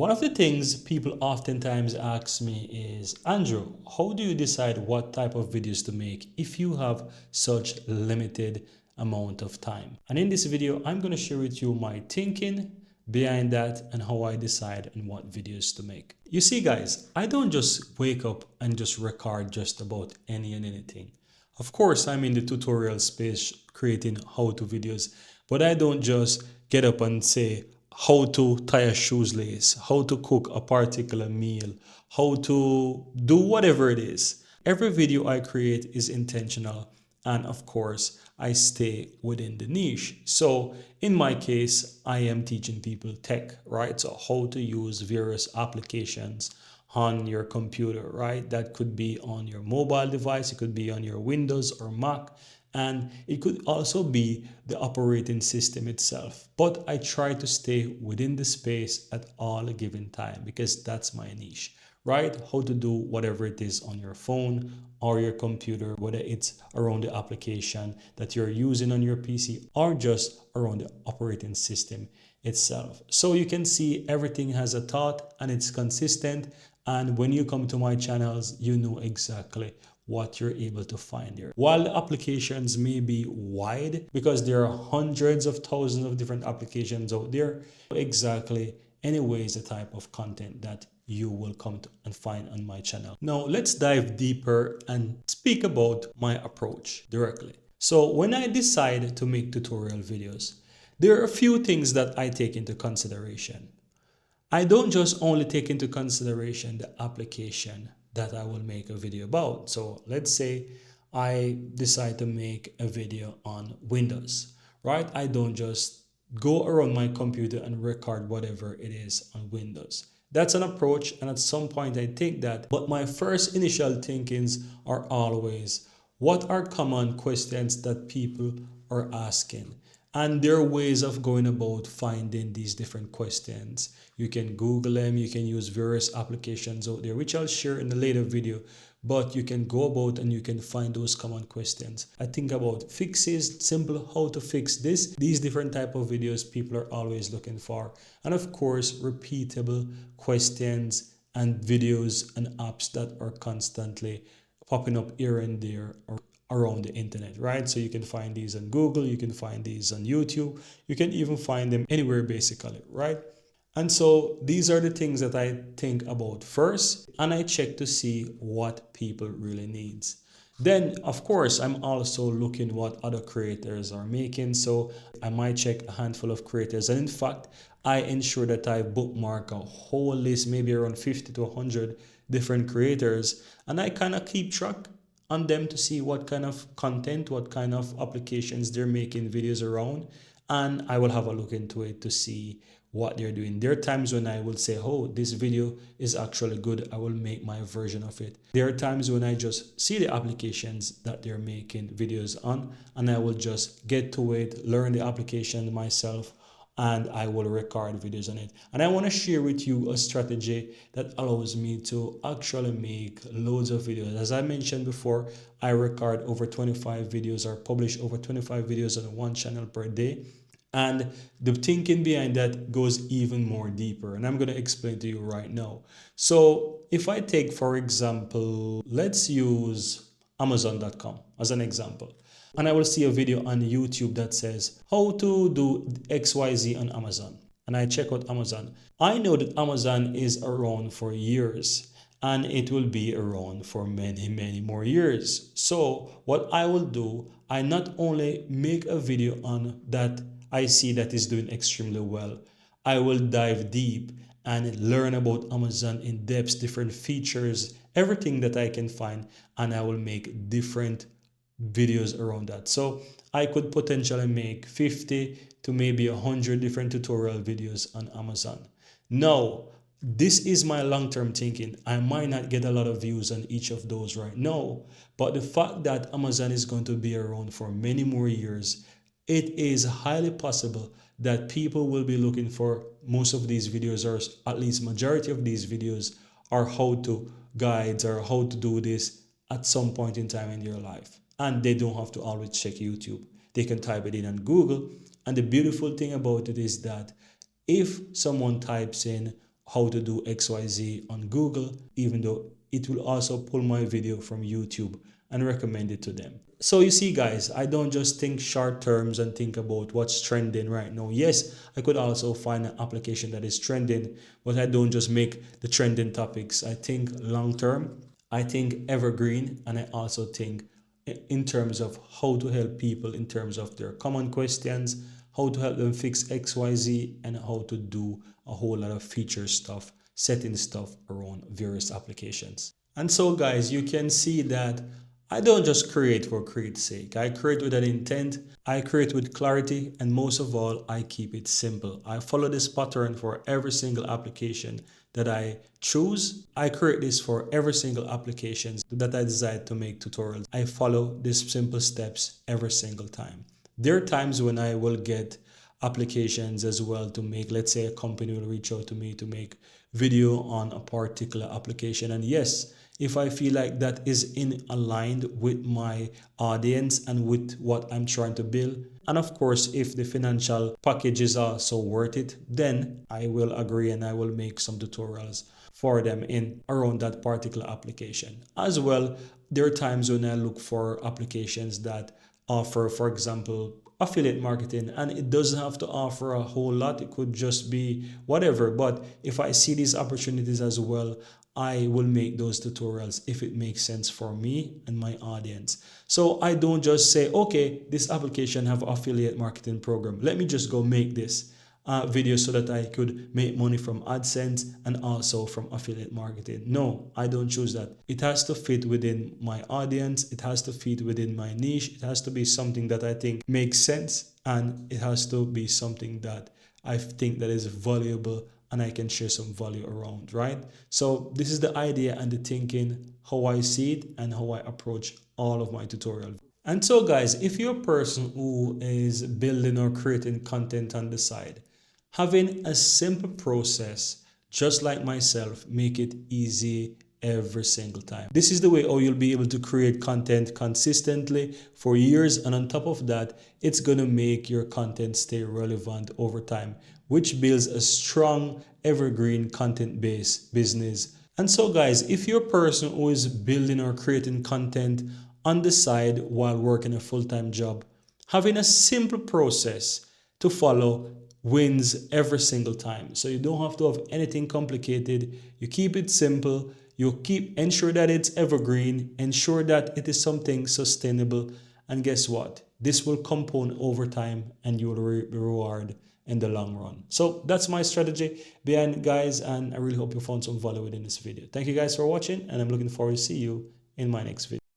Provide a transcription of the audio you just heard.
One of the things people oftentimes ask me is, Andrew, how do you decide what type of videos to make if you have such limited amount of time? And in this video, I'm going to share with you my thinking behind that and how I decide on what videos to make. You see, guys, I don't just wake up and just record just about any and anything. Of course, I'm in the tutorial space creating how-to videos, but I don't just get up and say how to tie a shoelace, how to cook a particular meal, how to do whatever it is. Every video I create is intentional, and of course, I stay within the niche. So in my case, I am teaching people tech, right? So how to use various applications on your computer, right? That could be on your mobile device, it could be on your Windows or Mac, and it could also be the operating system itself. But I try to stay within the space at all a given time because that's my niche, right? How to do whatever it is on your phone or your computer, whether it's around the application that you're using on your PC or just around the operating system itself. So you can see everything has a thought and it's consistent. And when you come to my channels, you know exactly what you're able to find there. While the applications may be wide because there are hundreds of thousands of different applications out there, exactly anyways the type of content that you will come to and find on my channel. Now let's dive deeper and speak about my approach directly. So when I decide to make tutorial videos, there are a few things that I take into consideration. I don't just only take into consideration the application that I will make a video about. So let's say I decide to make a video on Windows, right? I don't just go around my computer and record whatever it is on Windows. That's an approach, and at some point I take that, but my first initial thinkings are always, what are common questions that people are asking? And there are ways of going about finding these different questions. You can Google them, you can use various applications out there, which I'll share in a later video, but you can go about and you can find those common questions. I think about fixes, simple how to fix this. These different type of videos people are always looking for. And of course, repeatable questions and videos and apps that are constantly popping up here and there or around the internet, right? So you can find these on Google, you can find these on YouTube, you can even find them anywhere basically, right? And so these are the things that I think about first, and I check to see what people really needs. Then, of course, I'm also looking what other creators are making. So I might check a handful of creators. And in fact, I ensure that I bookmark a whole list, maybe around 50 to 100 different creators. And I kind of keep track on them to see what kind of content, what kind of applications they're making videos around. And I will have a look into it to see what they're doing. There are times when I will say, oh, this video is actually good. I will make my version of it. There are times when I just see the applications that they're making videos on, and I will just get to it, learn the application myself, and I will record videos on it. And I want to share with you a strategy that allows me to actually make loads of videos. As I mentioned before, I record over 25 videos or publish over 25 videos on one channel per day. And the thinking behind that goes even more deeper. And I'm going to explain to you right now. So if I take, for example, let's use Amazon.com as an example. And I will see a video on YouTube that says how to do XYZ on Amazon. And I check out Amazon. I know that Amazon is around for years and it will be around for many, many more years. So what I will do, I not only make a video on that I see that is doing extremely well, I will dive deep and learn about Amazon in depth, different features, everything that I can find, and I will make different videos around that. So I could potentially make 50 to maybe 100 different tutorial videos on Amazon. Now, this is my long-term thinking. I might not get a lot of views on each of those right now, but the fact that Amazon is going to be around for many more years, it is highly possible that people will be looking for most of these videos, or at least majority of these videos, are how-to guides or how to do this at some point in time in their life. And they don't have to always check YouTube. They can type it in on Google. And the beautiful thing about it is that if someone types in how to do XYZ on Google, even though it will also pull my video from YouTube and recommend it to them. So you see guys, I don't just think short terms and think about what's trending right now. Yes, I could also find an application that is trending, but I don't just make the trending topics. I think long term, I think evergreen, and I also think in terms of how to help people in terms of their common questions, how to help them fix XYZ, and how to do a whole lot of feature stuff, setting stuff around various applications. And so guys, you can see that I don't just create for create's sake. I create with an intent, I create with clarity, and most of all, I keep it simple. I follow this pattern for every single application that I choose. I create this for every single application that I decide to make tutorials. I follow these simple steps every single time. There are times when I will get applications as well to make, let's say a company will reach out to me to make video on a particular application, and yes, if I feel like that is in aligned with my audience and with what I'm trying to build, and of course if the financial packages are so worth it, then I will agree and I will make some tutorials for them in around that particular application. As well, there are times when I look for applications that offer, for example, affiliate marketing, and it doesn't have to offer a whole lot. It could just be whatever, but if I see these opportunities as well, I will make those tutorials if it makes sense for me and my audience. So I don't just say, okay, this application have affiliate marketing program, let me just go make this video so that I could make money from AdSense and also from affiliate marketing. No, I don't choose that. It has to fit within my audience. It has to fit within my niche. It has to be something that I think makes sense, and it has to be something that I think that is valuable and I can share some value around, right? So this is the idea and the thinking, how I see it and how I approach all of my tutorials. And so guys, if you're a person who is building or creating content on the side, having a simple process, just like myself, make it easy every single time. This is the way how you'll be able to create content consistently for years, and on top of that, it's gonna make your content stay relevant over time, which builds a strong evergreen content-based business. And so guys, if you're a person who is building or creating content on the side while working a full-time job, having a simple process to follow wins every single time. So you don't have to have anything complicated. You keep it simple. You ensure that it's evergreen, ensure that it is something sustainable. And guess what? This will compound over time and you will be rewarded in the long run. So that's my strategy behind it, guys, and I really hope you found some value within this video. Thank you guys for watching, and I'm looking forward to see you in my next video.